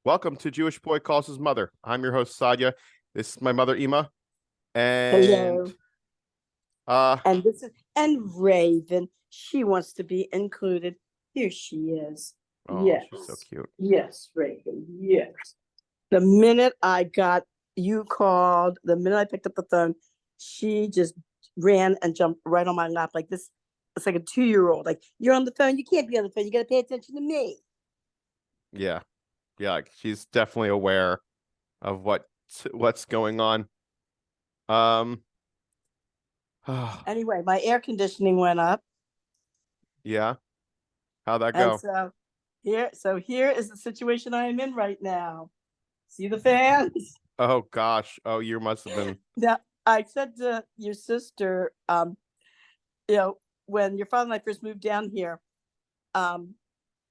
Welcome to Jewish Boy Calls His Mother. I'm your host, Sadia. This is my mother, Ima. And Hello. uh And Raven. She wants to be included. Here she is. oh, she's so Yes. cute. Yes, Raven. Yes. The minute I got you called, the minute I picked up the phone, she just ran and jumped right on my lap like this. It's like a 2-year-old. Like, you're on the phone. You can't be on the phone. You got to pay attention to me. Yeah. Yeah, like, she's definitely aware of what's going on. Um Anyway, my air conditioning went up. yeah. How'd that And go? so here is the situation I am in right now. See the fans? Oh gosh. Oh, you must have been Now, I said to your sister, you know, when your father and I first moved down here, um,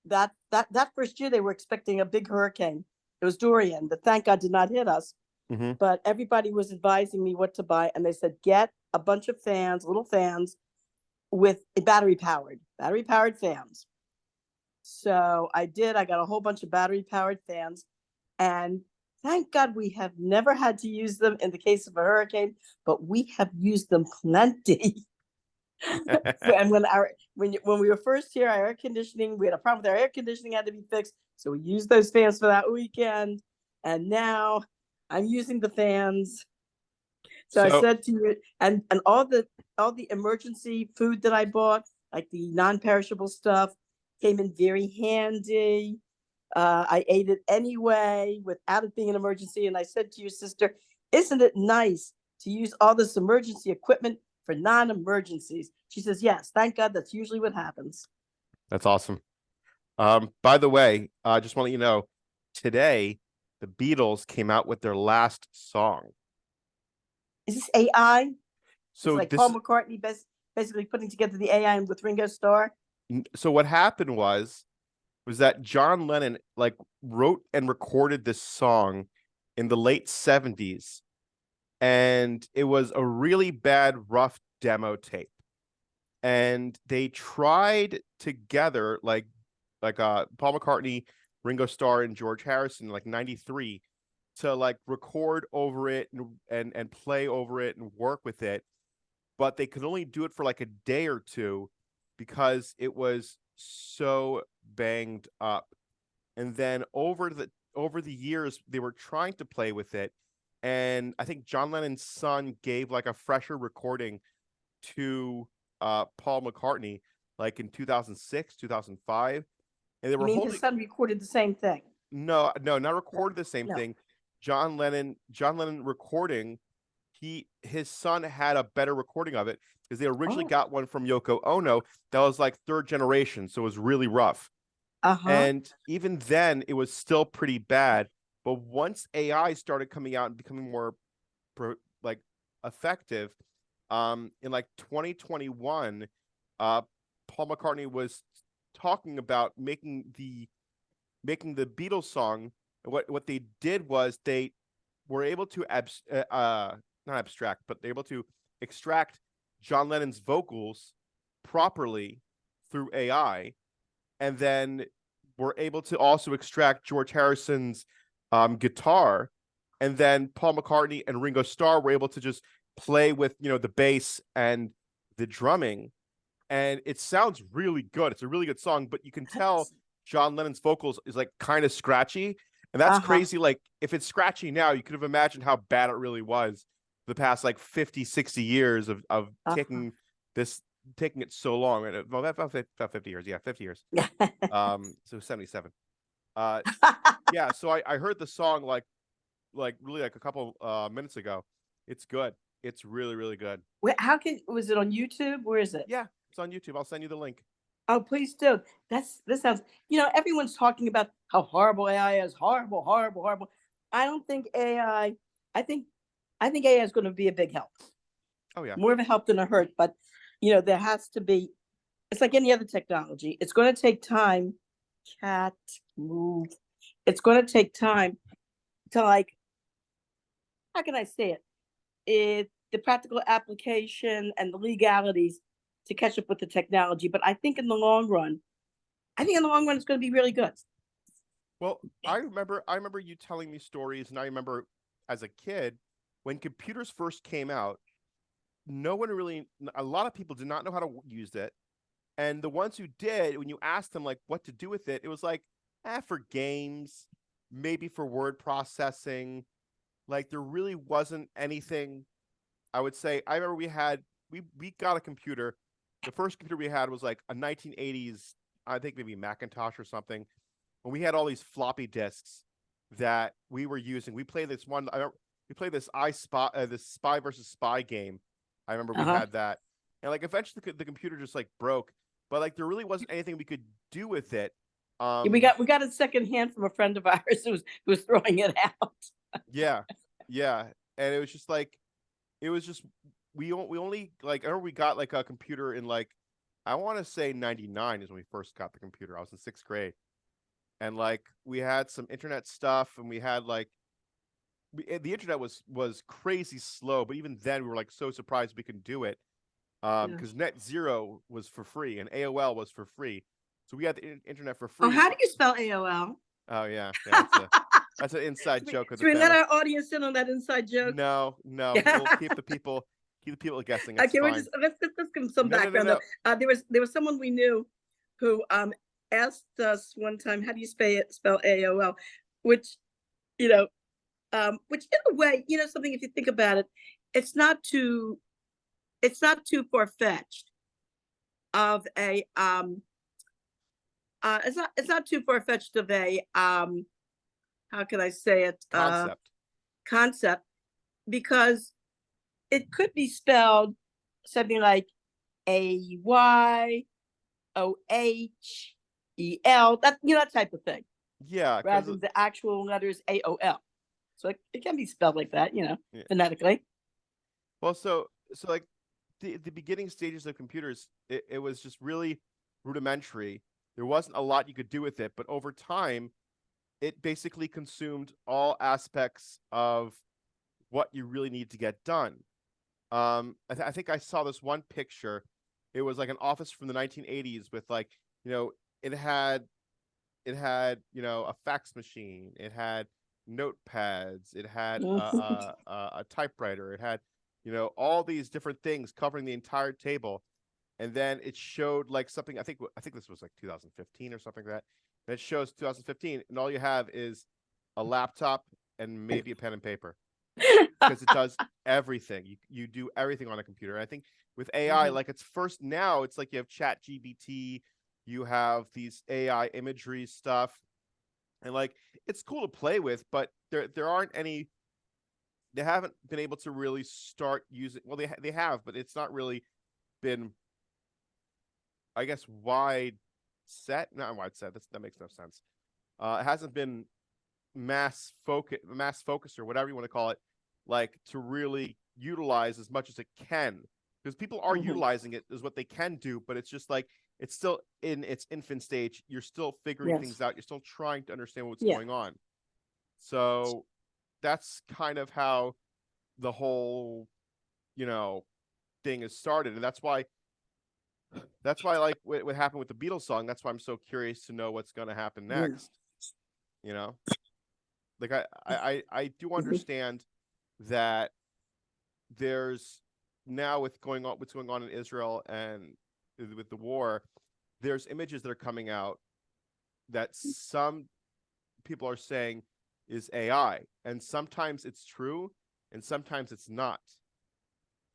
that first year they were expecting a big hurricane. It was Dorian, but thank God did not hit us. Mhm. But everybody was advising me what to buy, and they said get a bunch of fans, little fans with battery powered fans. So I did. I got a whole bunch of battery powered fans, and thank God we have never had to use them in the case of a hurricane, but we have used them plenty. And when we were first here, our air conditioning, we had a problem with our air conditioning, had to be fixed. So we used those fans for that weekend. And now I'm using the fans. So I So said to you, and all the emergency food that I bought, like the non-perishable stuff, came in very handy. I ate it anyway without it being an emergency. And I said to your sister, isn't it nice to use all this emergency equipment for non-emergencies? She says, yes, thank God that's usually what happens. that's awesome. By the way, I just want to let you know, today the Beatles came out with their last song. Is this AI? It's So like Paul this McCartney basically putting together the AI with Ringo Starr. so what happened was that John Lennon like wrote and recorded this song in the late 70s, and it was a really bad rough demo tape. And they tried together like Paul McCartney, Ringo Starr, and George Harrison like 93 to like record over it and play over it and work with it, but they could only do it for like a day or two because it was so banged up. And then over the years they were trying to play with it, and I think John Lennon's son gave like a fresher recording to Paul McCartney like in 2006 2005, and they You were mean his holding son recorded the same thing? no, not No, recorded the same no. thing. John Lennon recording, his son had a better recording of it because they originally Oh, got one from Yoko Ono that was like third generation, so it was really rough. uh-huh. And even then, it was still pretty bad. But once AI started coming out and becoming more like effective, in like 2021, uh, Paul McCartney was talking about making the Beatles song. What they did was they were able to not abstract, but they're able to extract John Lennon's vocals properly through AI, and then were able to also extract George Harrison's guitar, and then Paul McCartney and Ringo Starr were able to just play with the bass and the drumming, and it sounds really good. It's a really good song, but you can tell John Lennon's vocals is like kind of scratchy, and that's Uh-huh. crazy. Like if it's scratchy now, you could have imagined how bad it really was the past like 50, 60 years of Uh-huh. taking it so long. And well, about 50 years, yeah, 50 years. So 77. Uh, yeah. So I heard the song like really like a couple minutes ago. It's good. It's really really good. Wait, was it on YouTube? Where is it? Yeah, it's on YouTube. I'll send you the link. Oh, please do. This sounds, everyone's talking about how horrible AI is, horrible, horrible, horrible. I don't think AI, I think I think AI is going to be a big help. Oh yeah. More of a help than a hurt, but there has to be, it's like any other technology. It's going to take time. Cat move. It's going to take time to, like, how can I say it? The practical application and the legalities to catch up with the technology. But I think in the long run, it's going to be really good. Well, I remember you telling me stories, and I remember as a kid when computers first came out, no one really, a lot of people did not know how to use it. And the ones who did, when you asked them like what to do with it, it was like, for games, maybe for word processing. Like there really wasn't anything. I would say I remember we got a computer. The first computer we had was like a 1980s, I think maybe Macintosh or something. When we had all these floppy disks that we were using, we played this one. We played this this Spy versus Spy game. I remember we Uh-huh. had that, and like eventually the computer just like broke, but like there really wasn't anything we could do with it. Yeah, Um, we got it secondhand from a friend of ours who was throwing it out. yeah, yeah, and it was just like it was just we only like I remember we got like a computer in like I want to say '99 is when we first got the computer. I was in sixth grade, and like we had some internet stuff, and we had like the internet was crazy slow, but even then we were like so surprised we could do it Yeah. because Net Zero was for free and AOL was for free, so we had the internet for Oh, free. how So do you spell AOL? oh yeah, that's an inside joke of Should the we let family. our audience in on that inside joke? No, no, Yeah. we'll keep the people guessing. It's Okay, fine. let's give them some No, no, no, background though. no. There was someone we knew who asked us one time, how do you spell AOL? Which, you know, which in a way, something if you think about it, it's not too it's not too far-fetched of a it's not too far-fetched of a how can I say it, Concept. concept, because it could be spelled something like AYOHEL, that that type of thing, Yeah, because rather than the actual letters AOL. So it can be spelled like that, yeah. phonetically. Well, so like the beginning stages of computers, it was just really rudimentary. There wasn't a lot you could do with it, but over time, it basically consumed all aspects of what you really need to get done. I think I saw this one picture. It was like an office from the 1980s with like, you know, it had a fax machine, it had notepads, it had a typewriter, it had all these different things covering the entire table, and then it showed like something. I think this was like 2015 or something like that. And it shows 2015, and all you have is a laptop and maybe a pen and paper because it does everything. You do everything on a computer. And I think with AI, Mhm. like it's first now, it's like you have Chat GBT, you have these AI imagery stuff, and like it's cool to play with, but there aren't any. They haven't been able to really start using. Well, they have, but it's not really been, I guess, wide set. Not wide set. That makes no sense. It hasn't been mass focus, or whatever you want to call it, like to really utilize as much as it can, because people are Mhm. utilizing it as what they can do, but it's just like it's still in its infant stage. You're still figuring things Yes. out. You're still trying to understand what's Yeah. going on. So that's kind of how the whole you know thing is started, and that's why like what happened with the Beatles song. That's why I'm so curious to know what's going to happen Yeah. next. You know, like I do Mhm. understand that there's now with going on what's going on in Israel and with the war, there's images that are coming out that some people are saying is AI, and sometimes it's true and sometimes it's not.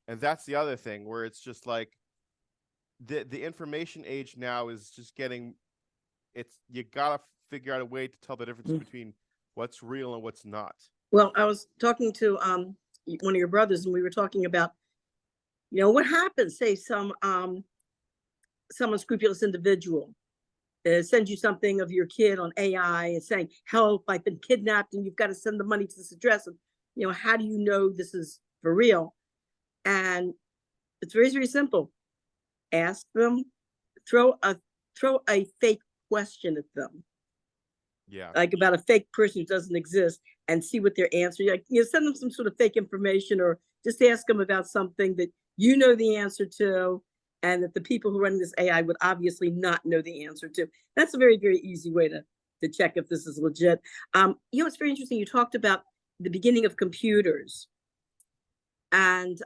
And that's the other thing where it's just like the information age now is just getting it's you gotta figure out a way to tell the difference Mm. between what's real and what's not. Well, I was talking to one of your brothers, and we were talking about what happens. Say some unscrupulous individual sends you something of your kid on AI and saying, "Help! I've been kidnapped, and you've got to send the money to this address." And how do you know this is for real? And it's very, very simple. Ask them, throw a fake question at them, Yeah. like about a fake person who doesn't exist, and see what their answer. Like, send them some sort of fake information, or just ask them about something that you know the answer to, and that the people who run this AI would obviously not know the answer to. That's a very, very easy way to to check if this is legit. It's very interesting. You talked about the beginning of computers, and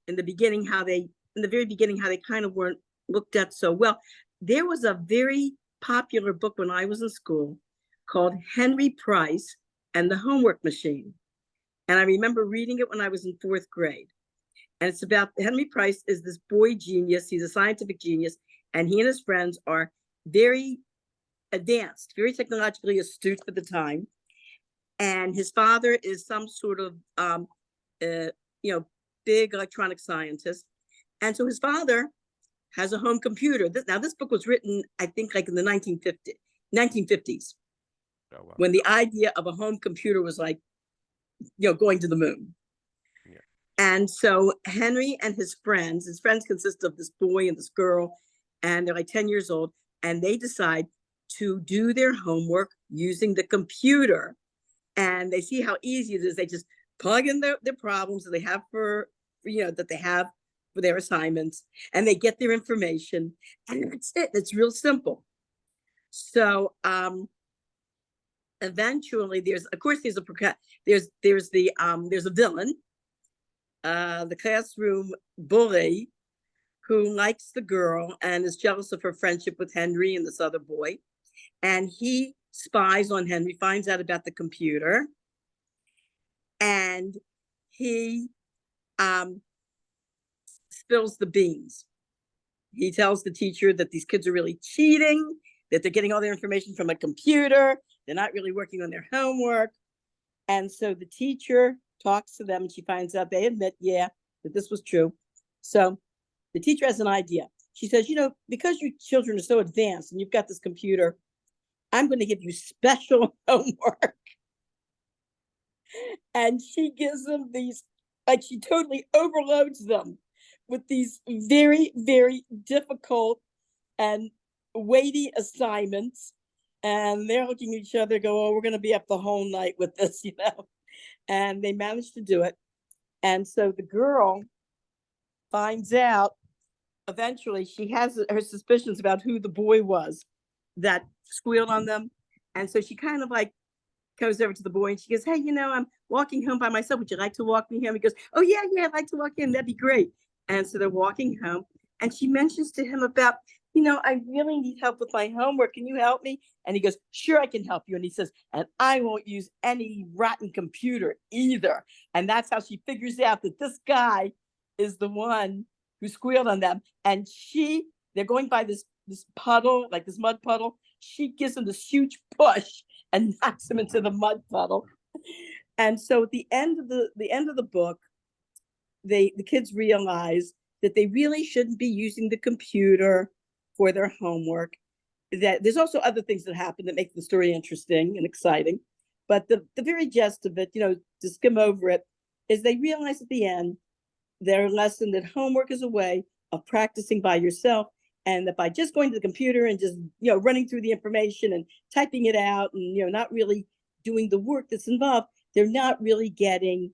in the beginning, in the very beginning, how they kind of weren't looked at so well. There was a very popular book when I was in school called Henry Price and the Homework Machine. And I remember reading it when I was in 4th grade. And it's about Henry Price is this boy genius. He's a scientific genius. And he and his friends are very advanced, very technologically astute for the time. And his father is some sort of, big electronic scientist. And so his father has a home computer. This book was written, I think, like in the 1950s, Oh, wow. when the idea of a home computer was like, going to the moon. Yeah. And so Henry and his friends consist of this boy and this girl, and they're like 10 years old, and they decide to do their homework using the computer. And they see how easy it is. They just plug in their problems that they have that they have for their assignments, and they get their information, and that's it. It's real simple. So eventually there's a villain, the classroom bully, who likes the girl and is jealous of her friendship with Henry and this other boy. And he spies on Henry, finds out about the computer, and he spills the beans. He tells the teacher that these kids are really cheating, that they're getting all their information from a computer, they're not really working on their homework. And so the teacher talks to them, and she finds out they admit, that this was true. So the teacher has an idea. She says, because you children are so advanced and you've got this computer, I'm going to give you special homework. And she gives them these, like, she totally overloads them with these very, very difficult and weighty assignments. And they're looking at each other, go, oh, we're going to be up the whole night with this, And they manage to do it. And so the girl finds out, eventually she has her suspicions about who the boy was that squealed on them. And so she kind of like goes over to the boy and she goes, hey, I'm walking home by myself. Would you like to walk me home? He goes, oh, yeah, I'd like to walk in. That'd be great. And so they're walking home, and she mentions to him about, I really need help with my homework. Can you help me? And he goes, sure, I can help you. And he says, and I won't use any rotten computer either. And that's how she figures out that this guy is the one who squealed on them. And they're going by this puddle, like this mud puddle. She gives him this huge push and knocks him into the mud puddle. And so at the end of the book, the kids realize that they really shouldn't be using the computer for their homework. That there's also other things that happen that make the story interesting and exciting. But the very gist of it, to skim over it, is they realize at the end their lesson that homework is a way of practicing by yourself, and that by just going to the computer and just running through the information and typing it out and not really doing the work that's involved, they're not really getting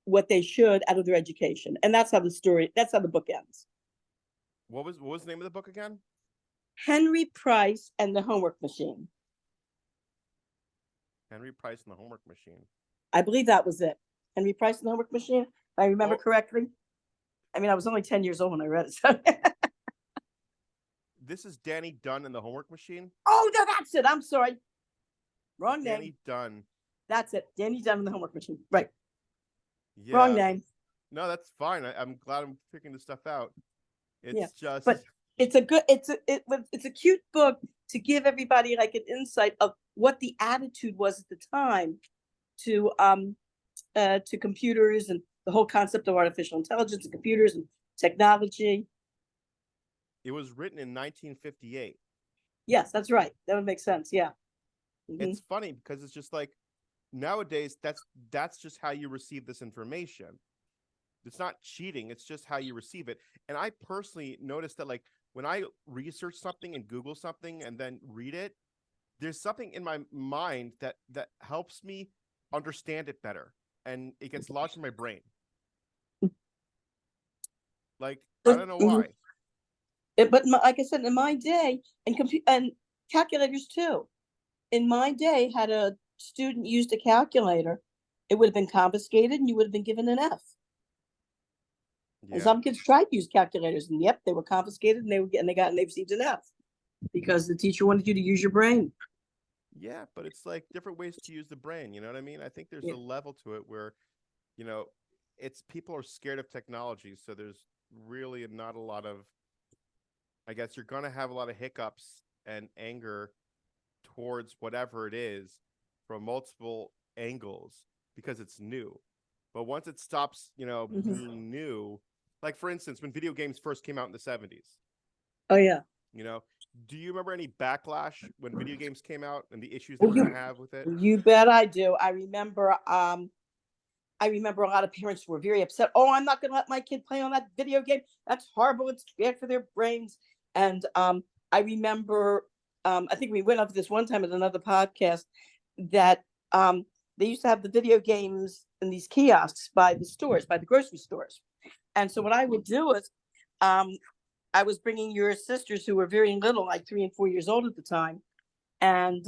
what they should out of their education. And that's how the book ends. What was the name of the book again? Henry Price and the Homework Machine. Henry Price and the Homework Machine. I believe that was it. Henry Price and the Homework Machine, if I remember correctly. I mean, I was only 10 years old when I read it. So. This is Danny Dunn and the Homework Machine? Oh, no, that's it. I'm sorry. Wrong name. Danny Dunn. That's it. Danny Dunn and the Homework Machine. Right. Yeah. Wrong name. No, that's fine. I'm glad I'm figuring this stuff out. It's just. But it's a cute book to give everybody like an insight of what the attitude was at the time to computers and the whole concept of artificial intelligence and computers and technology. It was written in 1958. Yes, that's right. That would make sense. Yeah. Mm-hmm. It's funny because it's just like nowadays that's just how you receive this information. It's not cheating. It's just how you receive it. And I personally noticed that, like, when I research something and Google something and then read it, there's something in my mind that helps me understand it better, and it gets lodged in my brain. Like, I don't know why. But like I said, in my day, and calculators too. in my day, had a student used a calculator, it would have been confiscated and you would have been given an F. And Yeah. some kids tried to use calculators, and yep, they were confiscated, and they received an F because the teacher wanted you to use your brain. Yeah, but it's like different ways to use the brain, you know what I mean? I think there's Yeah. a level to it where, you know, it's people are scared of technology, so there's really not a lot of, I guess you're gonna have a lot of hiccups and anger towards whatever it is from multiple angles because it's new. But once it stops, Mhm. being new, like for instance, when video games first came out in the 70s, Oh yeah. you know, do you remember any backlash when video games came out and the issues they Well, were going to have with it? you bet I do. I remember a lot of parents were very upset. Oh, I'm not going to let my kid play on that video game. That's horrible. It's bad for their brains. And I remember, I think we went over this one time at another podcast that they used to have the video games in these kiosks by the stores, by the grocery stores. And so what I would do is, I was bringing your sisters who were very little, like 3 and 4 years old at the time, and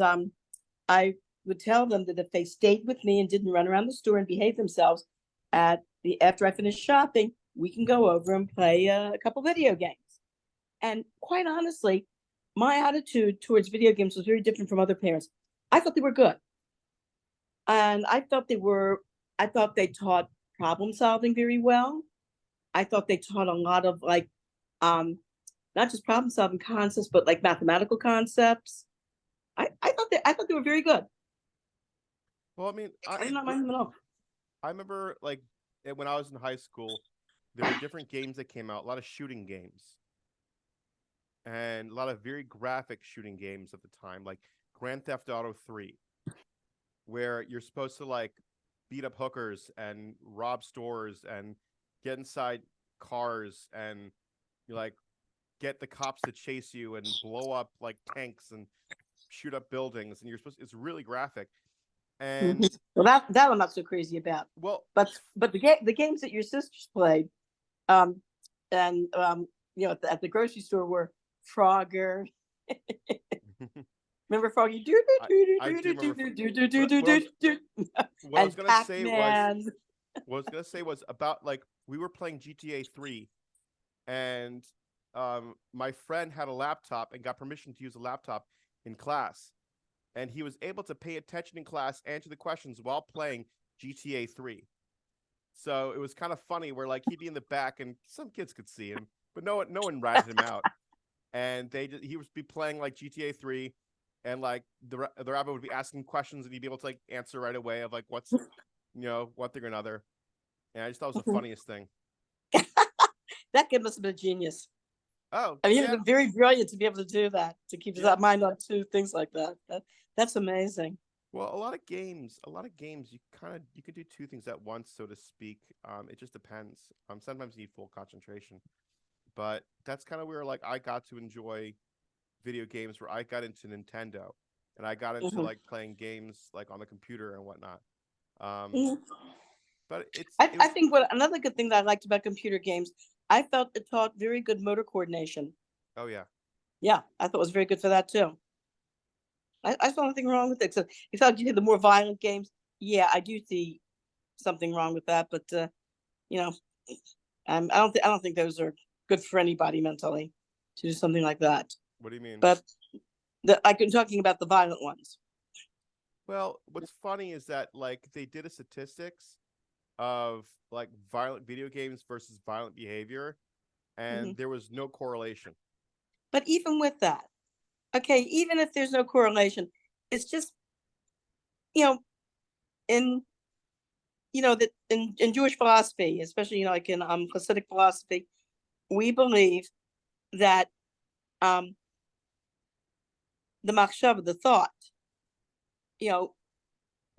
I would tell them that if they stayed with me and didn't run around the store and behave themselves at the after I finished shopping, we can go over and play a couple video games. And quite honestly, my attitude towards video games was very different from other parents. I thought they were good. And I thought they taught problem solving very well. I thought they taught a lot of like not just problem solving concepts, but like mathematical concepts. I thought they were very good. Well, I mean, I did not mind them at all. I remember like when I was in high school, there were different games that came out, a lot of shooting games and a lot of very graphic shooting games at the time, like Grand Theft Auto 3, where you're supposed to like beat up hookers and rob stores and get inside cars and you like get the cops to chase you and blow up like tanks and shoot up buildings and it's really graphic. And Well, that I'm not so crazy about. well, But the games that your sisters played, um, and at the grocery store were Frogger. Remember Froggy? I do remember. What I was And gonna say was, Pac-Man. what I was gonna say was about like we were playing GTA 3, and my friend had a laptop and got permission to use a laptop in class, and he was able to pay attention in class, answer the questions while playing GTA 3. So it was kind of funny where like he'd be in the back and some kids could see him, but no one ratted him out. And he would be playing like GTA 3, and like the rabbit would be asking questions, and he'd be able to like answer right away of like what's one thing or another. And I just thought it was the funniest thing. That kid must have been a genius. Oh I mean, yeah. he'd been very brilliant to be able to do that, to keep his mind on two things like that. That's amazing. Well, a lot of games, you could do two things at once, so to speak. It just depends. Sometimes you need full concentration, but that's kind of where like I got to enjoy video games, where I got into Nintendo, and I got into like playing games like on the computer and whatnot. But I think what another good thing that I liked about computer games, I felt it taught very good motor coordination. Oh yeah. Yeah, I thought it was very good for that too. I saw nothing wrong with it. So you thought you did the more violent games. Yeah, I do see something wrong with that, but you know, I don't think those are good for anybody mentally to do something like that. What do you mean? But I've been talking about the violent ones. Well, what's funny is that like they did a statistics of like violent video games versus violent behavior, and there was no correlation. But even with that, okay, even if there's no correlation, it's just, in that in Jewish philosophy, especially like in Hasidic philosophy, we believe that the machshava, the thought,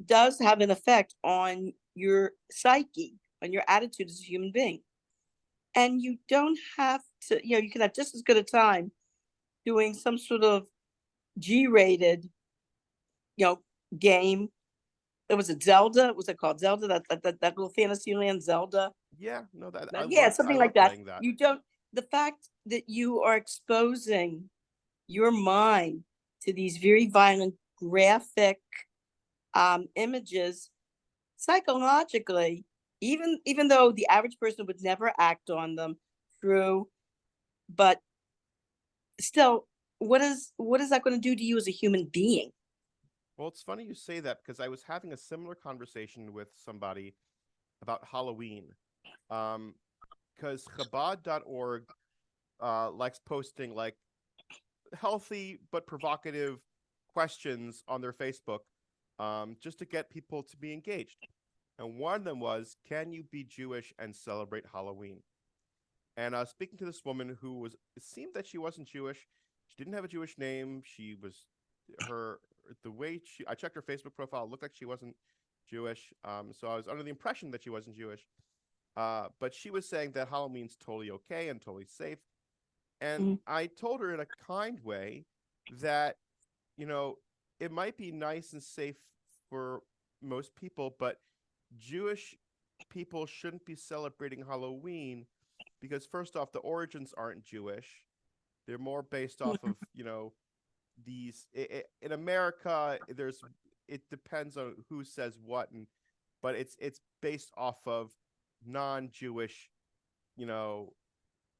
does have an effect on your psyche, on your attitude as a human being. And you don't have to, you can have just as good a time doing some sort of G-rated, game. It was a Zelda. Was it called Zelda? That little fantasy land Zelda. Yeah, no, that Something like that. You don't. The fact that you are exposing your mind to these very violent graphic images psychologically, even though the average person would never act on them. True, but still, what is that going to do to you as a human being? Well, it's funny you say that because I was having a similar conversation with somebody about Halloween. Because Chabad.org likes posting like healthy but provocative questions on their Facebook, just to get people to be engaged. And one of them was, can you be Jewish and celebrate Halloween? And speaking to this woman who was, it seemed that she wasn't Jewish. She didn't have a Jewish name. She was, the way I checked her Facebook profile, it looked like she wasn't Jewish. So I was under the impression that she wasn't Jewish. But she was saying that Halloween's totally okay and totally safe. And I told her in a kind way that, it might be nice and safe for most people, but Jewish people shouldn't be celebrating Halloween because, first off, the origins aren't Jewish. They're more based off of, these in America. It depends on who says what, but it's based off of non-Jewish,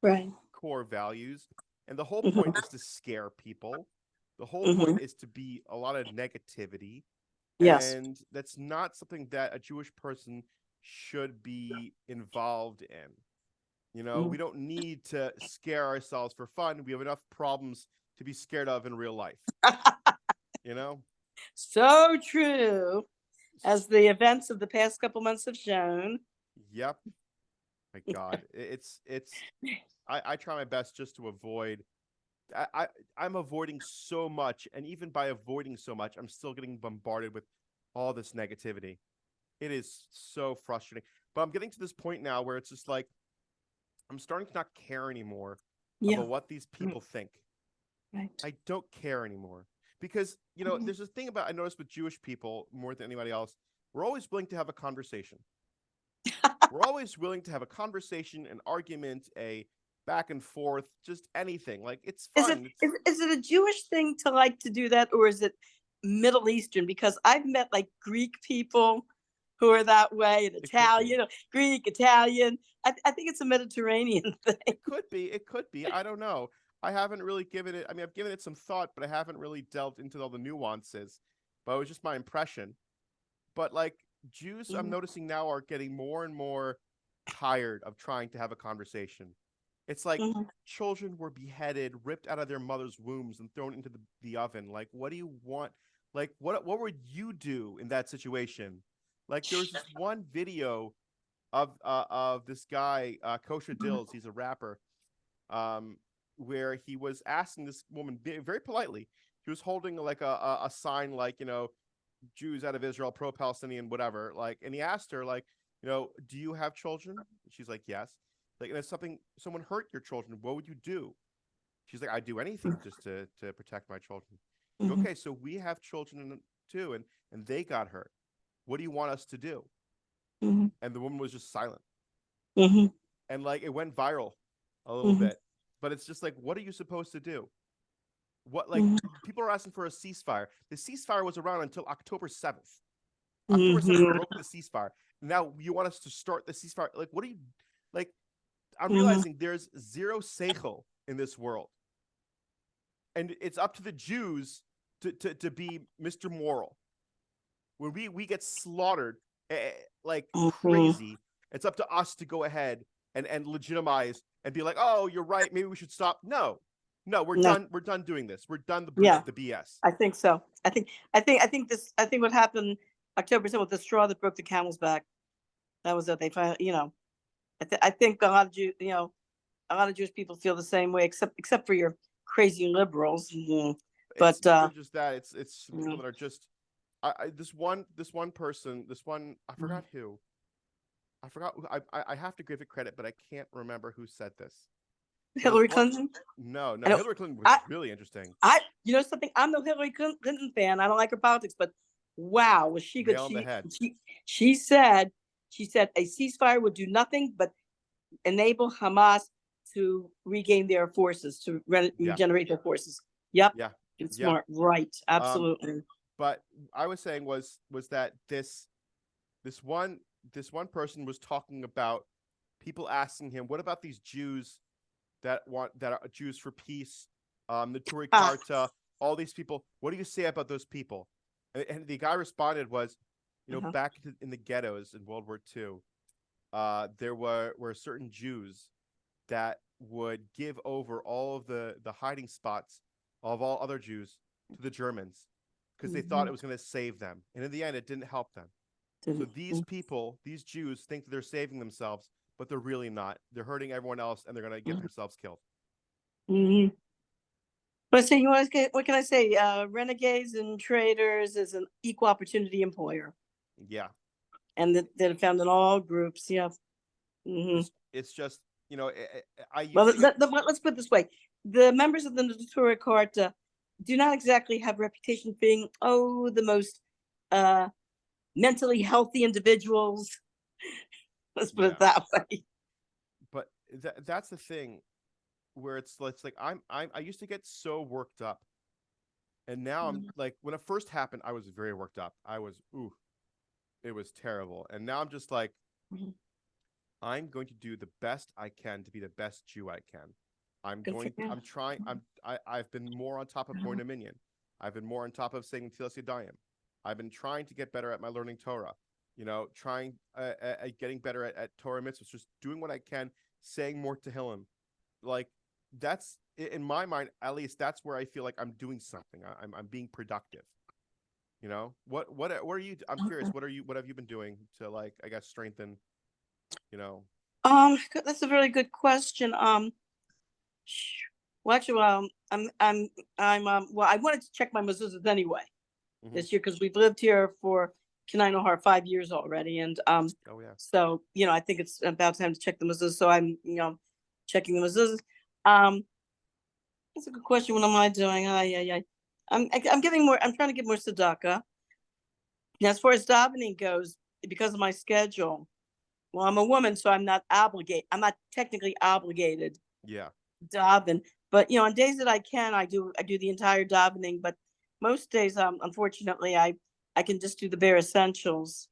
Right. core values. And the whole point is to scare people. The whole point is to be a lot of negativity. Yes. And that's not something that a Jewish person should be involved in. We don't need to scare ourselves for fun. We have enough problems to be scared of in real life. So true, as the events of the past couple months have shown. Yep. My God, it's. I try my best just to avoid. I'm avoiding so much, and even by avoiding so much, I'm still getting bombarded with all this negativity. It is so frustrating. But I'm getting to this point now where it's just like I'm starting to not care anymore about what these people think. Right. I don't care anymore because there's this thing about I noticed with Jewish people more than anybody else. We're always willing to have a conversation. We're always willing to have a conversation, an argument, a back and forth, just anything. Like it's fun. Is it a Jewish thing to like to do that, or is it Middle Eastern? Because I've met like Greek people who are that way, and Italian, Greek, Italian. I think it's a Mediterranean thing. It could be. I don't know. I haven't really given it. I mean, I've given it some thought, but I haven't really delved into all the nuances. But it was just my impression. But like Jews, I'm noticing now are getting more and more tired of trying to have a conversation. It's like children were beheaded, ripped out of their mother's wombs, and thrown into the oven. Like, what do you want? Like, what would you do in that situation? Like, there was this one video of this guy, Kosher Dills. He's a rapper, where he was asking this woman very politely. He was holding like a sign, like Jews out of Israel, pro-Palestinian, whatever. Like, and he asked her, like, do you have children? She's like, yes. Like, and if someone hurt your children, what would you do? She's like, I'd do anything just to protect my children. Okay, so we have children too, and they got hurt. What do you want us to do? And the woman was just silent. And like it went viral a little bit, but it's just like, what are you supposed to do? What, like, people are asking for a ceasefire. The ceasefire was around until October 7th. October 7th broke the ceasefire. Now you want us to start the ceasefire? Like, what do you like? I'm realizing there's zero seichel in this world, and it's up to the Jews to be Mr. Moral. When we get slaughtered like crazy, it's up to us to go ahead and legitimize and be like, oh, you're right, maybe we should stop. No, we're done. We're done doing this. We're done the BS. I think so. I think what happened October 7th with the straw that broke the camel's back. That was it. They finally, I think a lot of Jewish people feel the same way, except for your crazy liberals. But it's not just that. It's people that are just. This one person. I forgot who. I have to give it credit, but I can't remember who said this. Hillary Clinton? No. Hillary Clinton was really interesting. Something? I'm no Hillary Clinton fan. I don't like her politics, but wow, was she good? Nail on the head. She said a ceasefire would do nothing but enable Hamas to regain their forces, to regenerate their forces. Yep. Yeah. It's smart. Right. Absolutely. but I was saying was that this one person was talking about people asking him, what about these Jews that are Jews for peace, the Turi Ah, Karta, all these people. What do you say about those people? And the guy responded was, uh-huh. back in the ghettos in World War II, there were certain Jews that would give over all of the hiding spots of all other Jews to the Germans because they thought it was going to save them, and in the end, it didn't help them. So these people, these Jews, think that they're saving themselves, but they're really not. They're hurting everyone else, and they're going to get themselves killed. Mm-hmm. But so what can I say? Renegades and traitors is an equal opportunity employer, Yeah, and that are found in all groups. Yeah. Mm-hmm. it's just I Well, used to get let's put it this way: the members of the Natura Carta do not exactly have reputation for being the most uh, mentally healthy individuals. Let's put yeah, it that way. but that's the thing where it's like I used to get so worked up, and now I'm like when it first happened, I was very worked up. I was ooh, it was terrible, and now I'm just like Mhm. I'm going to do the best I can to be the best Jew I can. Good for you. I'm trying. I've been more on top of Moina Minyan. I've been more on top of saying Tilas Yadayim. I've been trying to get better at my learning Torah. Trying at getting better at Torah mitzvahs. Just doing what I can, saying more Tehillim. Like that's in my mind, at least that's where I feel like I'm doing something. I'm being productive. What are you? I'm curious. What have you been doing to like I guess strengthen you know That's a very good question. Well, actually, well, I wanted to check my mezuzahs anyway hmm this year because we've lived here for Kenai 5 years already, and oh yeah so I think it's about time to check the mezuzahs. So I'm checking the mezuzahs. Um, that's a good question. What am I doing? I'm giving more. I'm trying to give more tzedakah. Now, as far as davening goes, because of my schedule, well, I'm a woman, so I'm not obligated. I'm not technically obligated yeah to daven, but on days that I can, I do the entire davening. But most days, unfortunately, I can just do the bare essentials.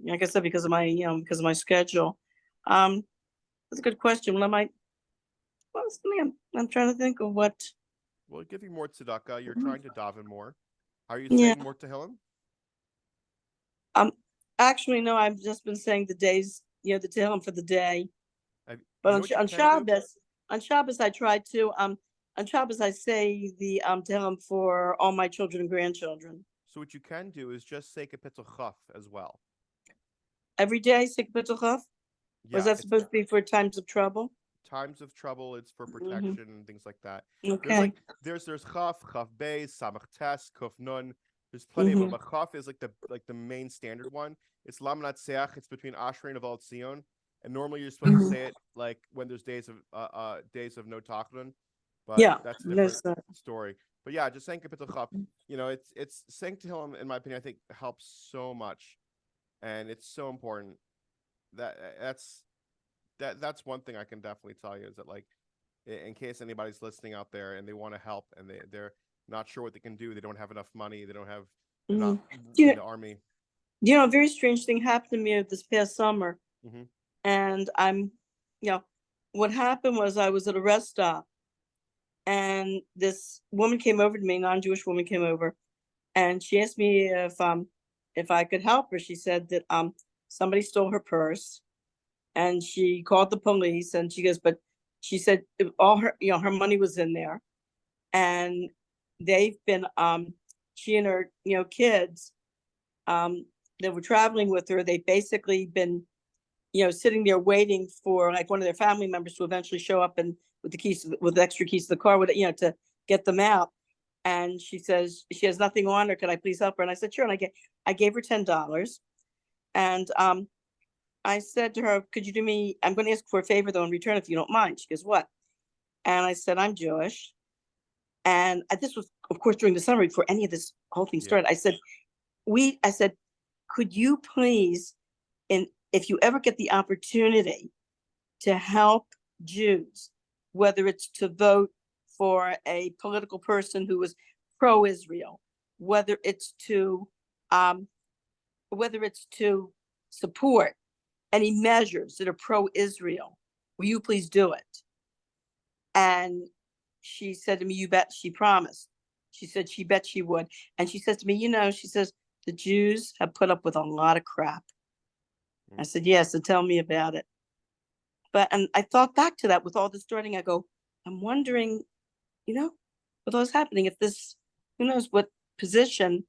Like I said, because of my schedule. Um, that's a good question. Something I'm trying to think of what. well giving more tzedakah you're trying to daven more are you Yeah. saying more Tehillim Um. Actually, no. I've just been saying the days. The Tehillim for the day. But you know what you On can do Shabbos, I try to. On Shabbos, I say the Tehillim for all my children and grandchildren. so what you can do is just say kapitel chaf as well Every day, Sik B'Tuchav? Or is yeah that it's supposed to be for times of trouble? times of trouble it's for Hmm. protection and things like that there's like Okay. there's chaf beis samach tes kuf nun there's plenty of them Hmm. but chaf is like the main standard one it's lam natseach it's between Ashrei and Aval Tzion and normally you're supposed to Hmm. say it like when there's days of no tachlin but Yeah. that's a different That's story but yeah just saying kapitel chaf it's saying to him in my opinion I think helps so much and it's so important that's one thing I can definitely tell you is that like in case anybody's listening out there and they want to help and they're not sure what they can do they don't have enough money they're hmm not you, in the army a very strange thing happened to me this past summer. mm-hmm. And what happened was I was at a rest stop and this woman came over to me, non-Jewish woman came over, and she asked me if I could help her. She said that somebody stole her purse and she called the police and she goes, but she said all her, her money was in there. And they've been, she and her, kids um, that were traveling with her, they've basically been, sitting there waiting for like one of their family members to eventually show up and with the keys, with extra keys to the car, to get them out. And she says she has nothing on her. Could I please help her? And I said, sure. And I gave her $10. And I said to her, could you do me, I'm going to ask for a favor though in return if you don't mind. She goes, what? And I said, I'm Jewish. And this was, of course, during the summer before any of this whole thing yeah started. I said, could you please, and if you ever get the opportunity to help Jews, whether it's to vote for a political person who was pro-Israel, whether it's to um, whether it's to support any measures that are pro-Israel, will you please do it? And she said to me, you bet. She promised. She said she bet she would. And she says to me, she says, the Jews have put up with a lot of crap. I said, yeah, so tell me about it. And I thought back to that with all this starting. I go, I'm wondering, with all this happening, if this, who knows what position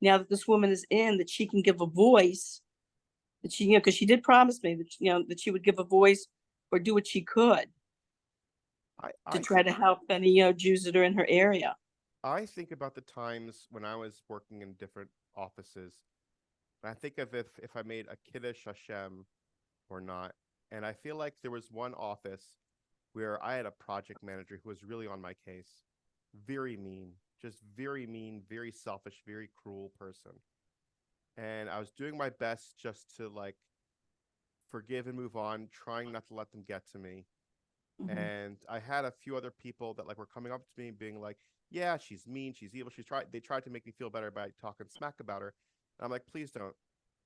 now that this woman is in, that she can give a voice, that she, because she did promise me that, that she would give a voice or do what she could to try to help any, Jews that are in her area. I think about the times when I was working in different offices. And I think of if I made a Kiddush Hashem or not. And I feel like there was one office where I had a project manager who was really on my case. Very mean, very selfish, very cruel person. And I was doing my best just to like forgive and move on, trying not to let them get to me. Mhm. And I had a few other people that like were coming up to me being like, yeah, she's mean, she's evil, they tried to make me feel better by talking smack about her. And I'm like, please don't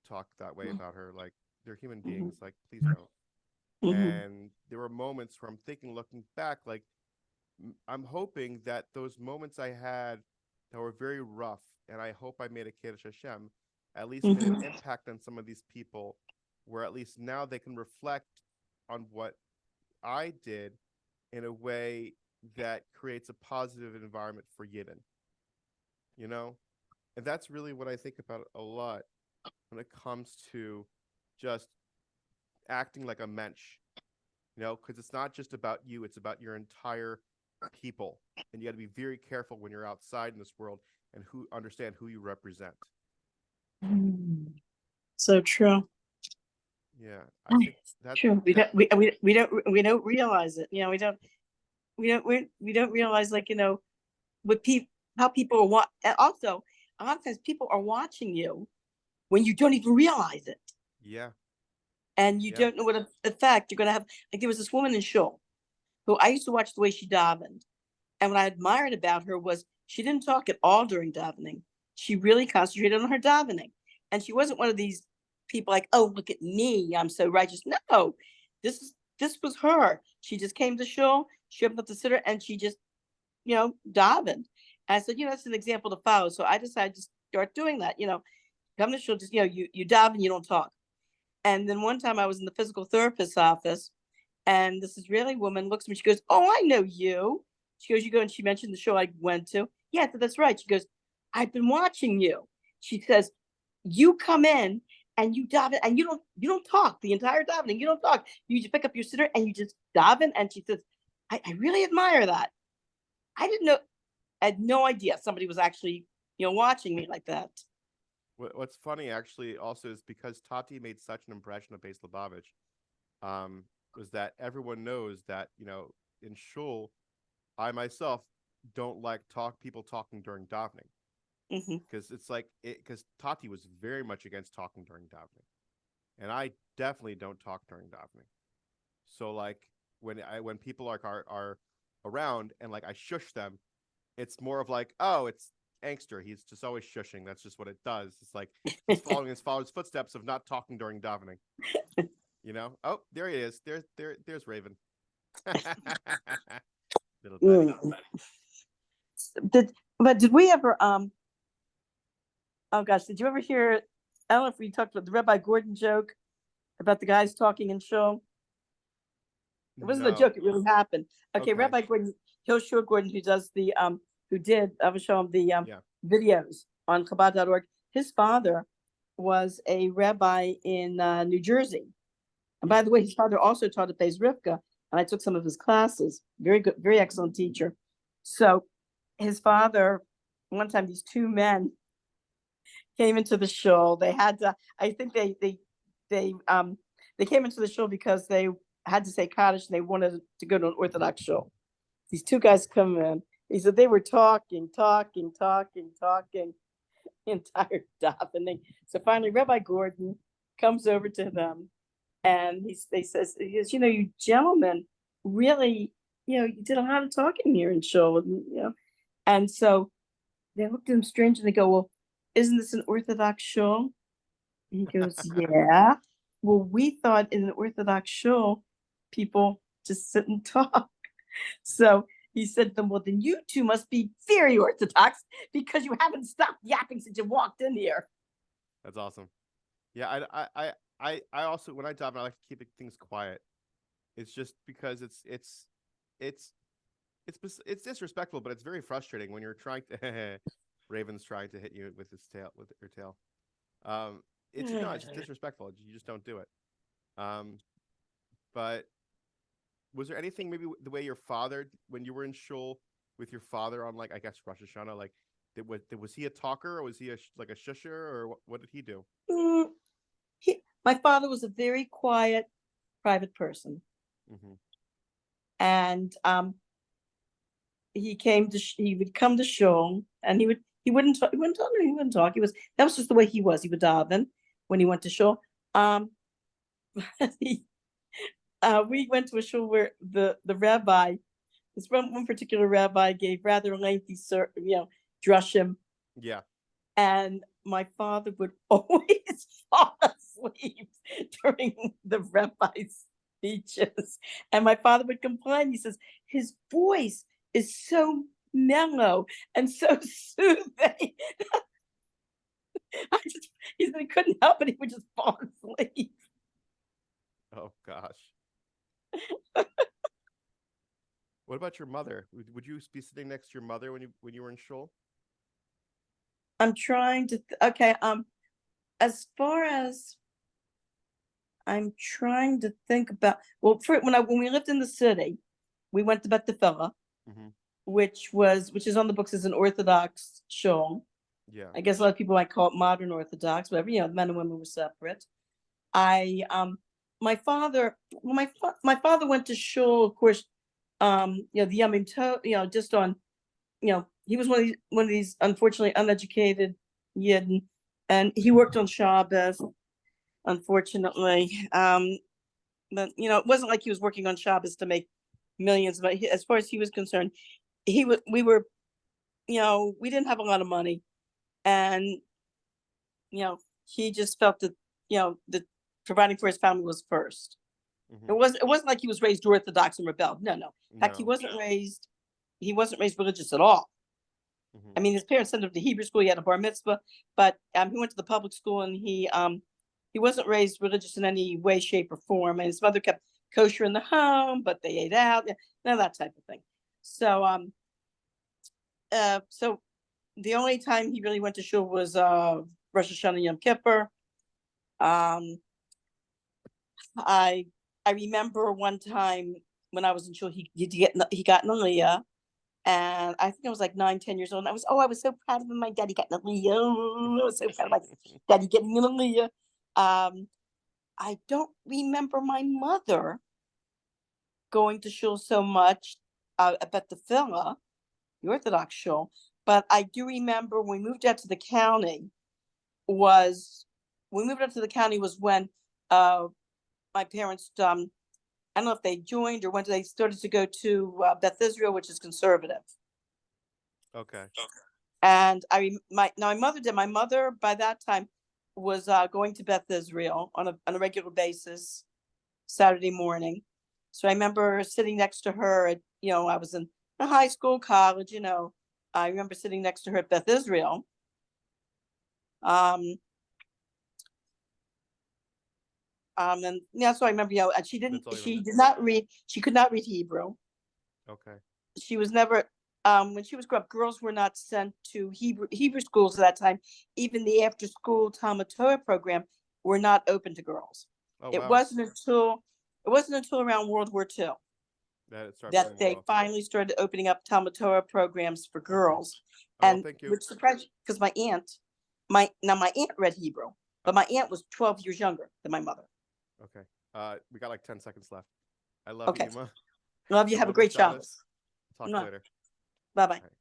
talk that way about her. Like, they're human beings. Like, please don't. Mhm. And there were moments where I'm thinking, looking back, like, I'm hoping that those moments I had that were very rough, and I hope I made a Kiddush Hashem, at least made an impact on some of these people, where at least now they can reflect on what I did in a way that creates a positive environment for Yidden, you know? And that's really what I think about a lot when it comes to just acting like a mensch, because it's not just about you, it's about your entire people. And you got to be very careful when you're outside in this world and understand who you represent. So true. Yeah, I think that's true. We don't realize it. We don't realize, like, what people, how people are also a lot of times people are watching you when you don't even realize it, yeah, and you yeah, don't know what effect you're going to have. Like, there was this woman in Shul who I used to watch the way she davened, and what I admired about her was she didn't talk at all during davening. She really concentrated on her davening, and she wasn't one of these people like, oh, look at me, I'm so righteous. No, this was her. She just came to Shul, she opened up the sitter, and she just, davened. And I said, that's an example to follow. So I decided to start doing that. Come to Shul, just, you daven, you don't talk. And then one time I was in the physical therapist's office, and this Israeli woman looks at me. She goes, "Oh, I know you." She goes, "You go," and she mentioned the show I went to. Yeah, that's right. She goes, "I've been watching you." She says, "You come in and you dive in, and you don't talk the entire davening. You don't talk. You just pick up your sitter and you just dive in." And she says, "I really admire that. I didn't know. I had no idea somebody was actually, watching me like that." What's funny actually also is because Tati made such an impression of Base Lubavitch, um, was that everyone knows that, in shul, I myself don't like people talking during davening, because it's like because Tati was very much against talking during davening, and I definitely don't talk during davening. So like when people are around and like I shush them, it's more of like, oh, it's angster. He's just always shushing. That's just what it does. It's like he's following his father's footsteps of not talking during davening. Oh, there he is. There's Raven. Little buddy. Did we ever oh gosh, did you ever hear, I don't know if we talked about the Rabbi Gordon joke about the guys talking in shul? It wasn't a No. joke, it really happened. Okay, Okay. Rabbi Gordon, Joshua Gordon, who does the who did, I was showing the Yeah. videos on Chabad.org. His father was a rabbi in New Jersey. And by the way, his father also taught at Beis Rivka, and I took some of his classes. Very good, very excellent teacher. So his father, one time, these two men came into the shul. They had to, I think they came into the shul because they had to say Kaddish and they wanted to go to an Orthodox shul. These two guys come in. He said they were talking the entire davening. So finally, Rabbi Gordon comes over to them, and he says, you gentlemen really, you did a lot of talking here in shul, and so they looked at him strange and they go, "Well, isn't this an Orthodox shul?" And he goes, "Yeah." Well, we thought in an Orthodox shul, people just sit and talk. So he said to them, "Well, then you two must be very Orthodox because you haven't stopped yapping since you walked in here." That's awesome. Yeah, I also when I daven, I like to keep things quiet. It's just because it's it's disrespectful, but it's very frustrating when you're trying to Raven's trying to hit you with his tail with her tail. It's no, it's just disrespectful. You just don't do it. But was there anything maybe the way your father when you were in shul with your father on like I guess Rosh Hashanah like was he a talker or was he like a shusher or what did he do? Mm, my father was a very quiet, private person, Mm-hmm. and he would come to shul, and he wouldn't talk, he wouldn't talk. He was that was just the way he was. He would daven when he went to shul. Um, he, we went to a shul where the rabbi, this one particular rabbi, gave rather lengthy, drushim, Yeah. and my father would always fall asleep during the rabbi's speeches. And my father would complain. He says his voice is so mellow and so soothing. He said he couldn't help it. He would just fall asleep. Oh gosh. What about your mother? Would you be sitting next to your mother when you were in shul? I'm trying to, okay. As far as I'm trying to think about, well, when we lived in the city, we went to Bet Tefillah, Mm-hmm. which is on the books as an Orthodox shul. Yeah. I guess a lot of people might call it modern Orthodox, whatever. Men and women were separate. I my father, well, my father went to shul, of course. The Yamim Tov, just on, he was one of these unfortunately uneducated Yidden, and he worked on Shabbos, unfortunately. But it wasn't like he was working on Shabbos to make millions, but as far as he was concerned, we were, we didn't have a lot of money, and he just felt that that providing for his family was first. Mm-hmm. It wasn't like he was raised Orthodox and rebelled. No, no. In fact, No. he wasn't raised religious at all. Mm-hmm. I mean, his parents sent him to Hebrew school. He had a bar mitzvah, but he went to the public school, and he wasn't raised religious in any way, shape, or form. And his mother kept kosher in the home, but they ate out, none of that type of thing. So the only time he really went to shul was Rosh Hashanah, Yom Kippur. Um, I I remember one time when I was in shul, he got an aliyah, and I think I was like 9, 10 years old. And I was so proud of him. My daddy got an aliyah. I was so proud of my daddy getting an aliyah. Um, I don't remember my mother going to shul so much. I bet the Tefillah, the Orthodox shul, but I do remember when we moved out to the county. Was when we moved up to the county was when my parents, I don't know if they joined or when they started to go to Beth Israel, which is conservative. Okay. And my mother did. My mother by that time was going to Beth Israel on a regular basis Saturday morning. So I remember sitting next to her at, I was in high school, college, I remember sitting next to her at Beth Israel. Um, and so I remember, she did not read, she could not read Hebrew. Okay. She was never, when she was growing up, girls were not sent to Hebrew schools at that time. Even the after school Talmud Torah program were not open to girls. Oh It wow. wasn't until around World War II That it started that becoming they more open. finally started opening up Talmud Torah programs for Okay. girls. Oh well, And thank you. which surprised, because my aunt read Hebrew, but my aunt was 12 years younger than my mother. Okay. We got like 10 seconds left. I love you, Okay. Ima. Love you. Have a Shalom great Shabbos. Shabbos. Talk to you later. Bye bye. All right.